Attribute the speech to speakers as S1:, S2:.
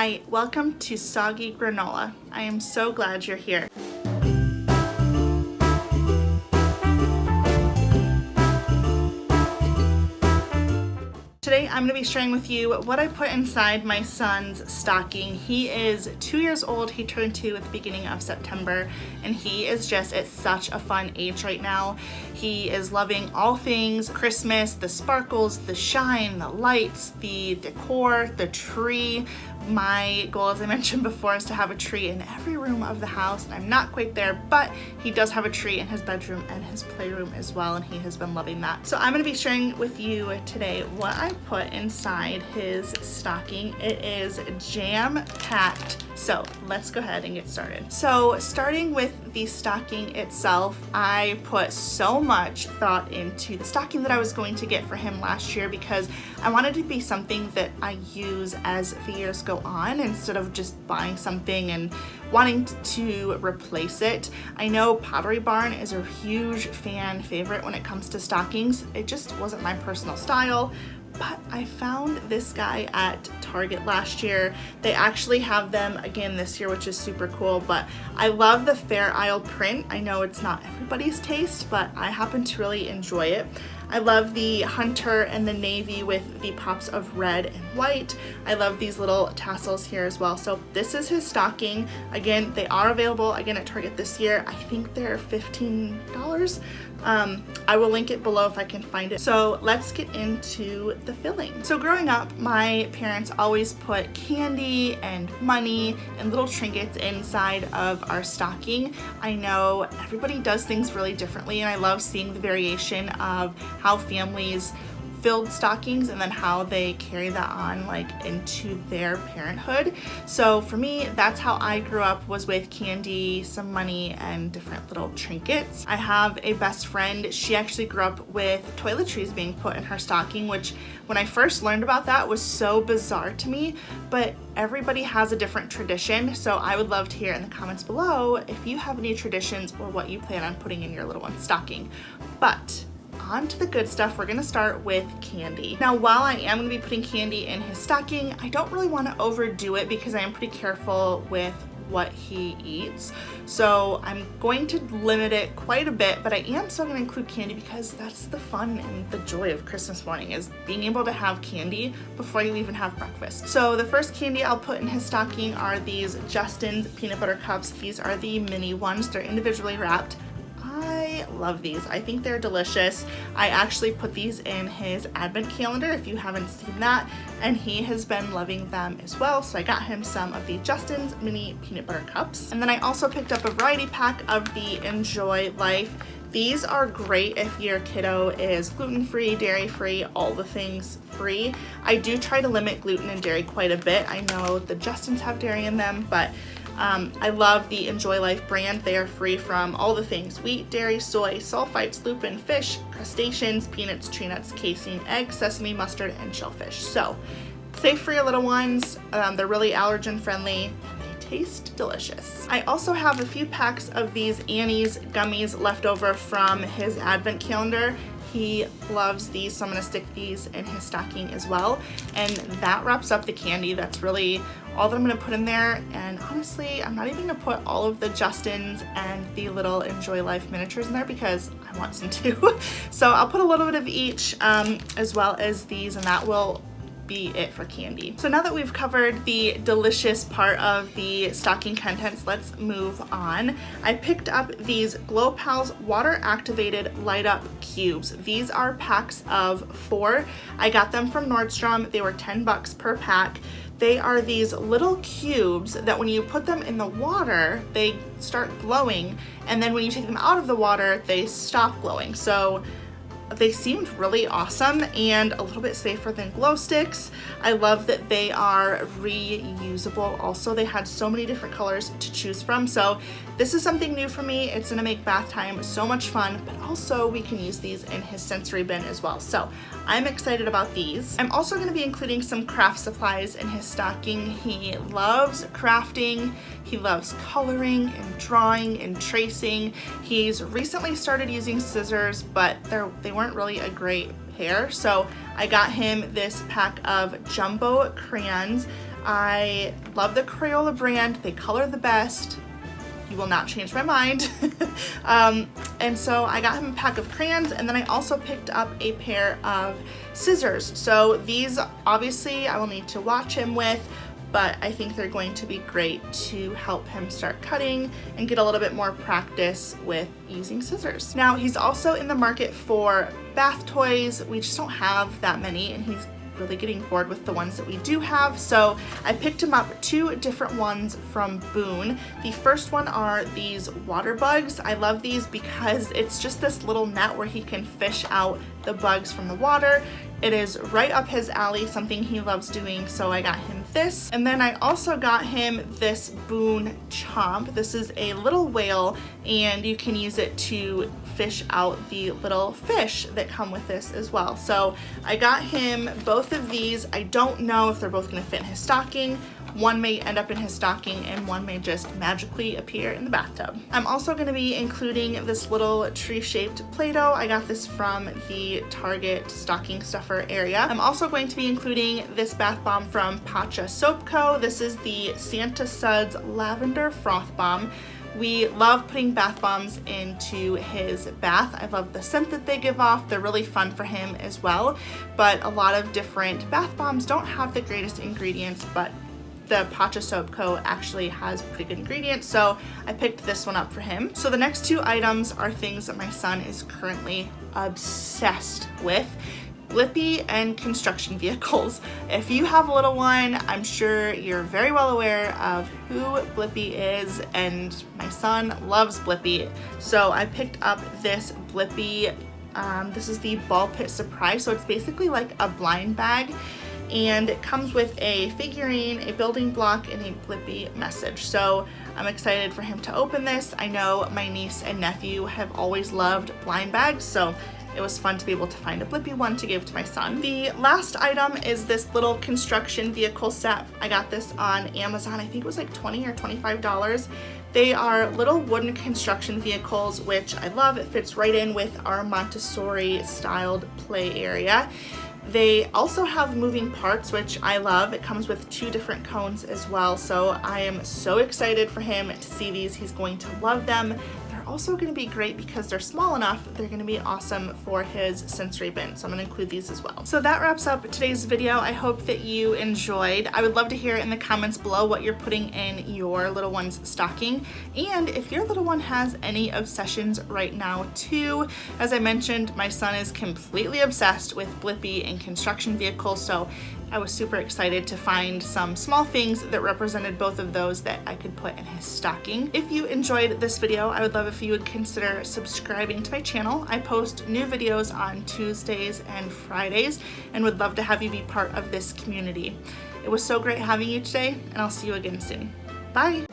S1: Hi, welcome to Soggy Granola. I am so glad you're here. Today I'm going to be sharing with you what I put inside my son's stocking. He is 2 years old. He turned 2 at the beginning of September, and he is just at such a fun age right now. He is loving all things Christmas, the sparkles, the shine, the lights, the decor, the tree. My goal, as I mentioned before, is to have a tree in every room of the house, and I'm not quite there, but he does have a tree in his bedroom and his playroom as well, and he has been loving that. So I'm going to be sharing with you today what I put inside his stocking. It is jam-packed, so let's go ahead and get started. So starting with the stocking itself, I put so much thought into the stocking that I was going to get for him last year because I wanted to be something that I use as the years go on instead of just buying something and wanting to replace it. I know Pottery Barn is a huge fan favorite when it comes to stockings. It just wasn't my personal style. But I found this guy at Target last year. They actually have them again this year, which is super cool, but I love the Fair Isle print. I know it's not everybody's taste, but I happen to really enjoy it. I love the hunter and the navy with the pops of red and white. I love these little tassels here as well. So this is his stocking. Again, they are available again at Target this year. I think they're $15. I will link it below if I can find it. So let's get into the filling. So growing up, my parents always put candy and money and little trinkets inside of our stocking. I know everybody does things really differently, and I love seeing the variation of how families filled stockings and then how they carry that on like into their parenthood. So for me, that's how I grew up, was with candy, some money, and different little trinkets. I have a best friend. She actually grew up with toiletries being put in her stocking, which when I first learned about that was so bizarre to me, but everybody has a different tradition. So I would love to hear in the comments below if you have any traditions or what you plan on putting in your little one's stocking. But on to the good stuff. We're gonna start with candy. Now, while I am gonna be putting candy in his stocking, I don't really wanna overdo it because I am pretty careful with what he eats. So I'm going to limit it quite a bit, but I am still gonna include candy because that's the fun and the joy of Christmas morning, is being able to have candy before you even have breakfast. So the first candy I'll put in his stocking are these Justin's peanut butter cups. These are the mini ones. They're individually wrapped. I love these. I think they're delicious. I actually put these in his advent calendar if you haven't seen that, and he has been loving them as well. So I got him some of the Justin's mini peanut butter cups. And then I also picked up a variety pack of the Enjoy Life. These are great if your kiddo is gluten-free, dairy-free, all the things free. I do try to limit gluten and dairy quite a bit. I know the Justins have dairy in them, but I love the Enjoy Life brand. They are free from all the things: wheat, dairy, soy, sulfites, lupin, fish, crustaceans, peanuts, tree nuts, casein, eggs, sesame, mustard, and shellfish. So safe for your little ones. They're really allergen friendly. Taste delicious. I also have a few packs of these Annie's gummies left over from his advent calendar. He loves these, so I'm gonna stick these in his stocking as well. And that wraps up the candy. That's really all that I'm gonna put in there. And honestly, I'm not even gonna put all of the Justins and the little Enjoy Life miniatures in there because I want some too. So I'll put a little bit of each, as well as these, and that will be it for candy. So now that we've covered the delicious part of the stocking contents, let's move on. I picked up these Glow Pals water activated light up cubes. These are packs of 4. I got them from Nordstrom. They were $10 per pack. They are these little cubes that when you put them in the water, they start glowing, and then when you take them out of the water, they stop glowing. So they seemed really awesome and a little bit safer than glow sticks. I love that they are reusable. Also, they had so many different colors to choose from. So this is something new for me. It's gonna make bath time so much fun, but also we can use these in his sensory bin as well. So I'm excited about these. I'm also gonna be including some craft supplies in his stocking. He loves crafting. He loves coloring and drawing and tracing. He's recently started using scissors, but they weren't really a great pair. So I got him this pack of jumbo crayons. I love the Crayola brand. They color the best. You will not change my mind. And so I got him a pack of crayons, and then I also picked up a pair of scissors. So these obviously I will need to watch him with, but I think they're going to be great to help him start cutting and get a little bit more practice with using scissors. Now he's also in the market for bath toys. We just don't have that many, and he's really getting bored with the ones that we do have. So I picked him up 2 different ones from Boone. The first one are these water bugs. I love these because it's just this little net where he can fish out the bugs from the water. It is right up his alley, something he loves doing, so I got him this. And then I also got him this Boone Chomp. This is a little whale, and you can use it to fish out the little fish that come with this as well. So I got him both of these. I don't know if they're both gonna fit in his stocking. One may end up in his stocking and one may just magically appear in the bathtub. I'm also going to be including this little tree-shaped Play-Doh. I got this from the Target stocking stuffer area. I'm also going to be including this bath bomb from Pacha Soap Co. This is the Santa Suds Lavender Froth Bomb. We love putting bath bombs into his bath. I love the scent that they give off. They're really fun for him as well. But a lot of different bath bombs don't have the greatest ingredients, but the Pacha Soap Co. actually has pretty good ingredients, so I picked this one up for him. So the next 2 items are things that my son is currently obsessed with. Blippi and construction vehicles. If you have a little one, I'm sure you're very well aware of who Blippi is, and my son loves Blippi. So I picked up this Blippi. This is the Ball Pit Surprise, so it's basically like a blind bag. And it comes with a figurine, a building block, and a Blippi message. So I'm excited for him to open this. I know my niece and nephew have always loved blind bags, so it was fun to be able to find a Blippi one to give to my son. The last item is this little construction vehicle set. I got this on Amazon. I think it was like $20 or $25. They are little wooden construction vehicles, which I love. It fits right in with our Montessori styled play area. They also have moving parts, which I love. It comes with 2 different cones as well, so I am so excited for him to see these. He's going to love them. They're also going to be great because they're small enough. They're going to be awesome for his sensory bin, so I'm going to include these as well. So that wraps up today's video. I hope that you enjoyed. I would love to hear in the comments below what you're putting in your little one's stocking, and if your little one has any obsessions right now too. As I mentioned, my son is completely obsessed with Blippi and construction vehicles, so I was super excited to find some small things that represented both of those that I could put in his stocking. If you enjoyed this video, I would love if you would consider subscribing to my channel. I post new videos on Tuesdays and Fridays and would love to have you be part of this community. It was so great having you today, and I'll see you again soon. Bye!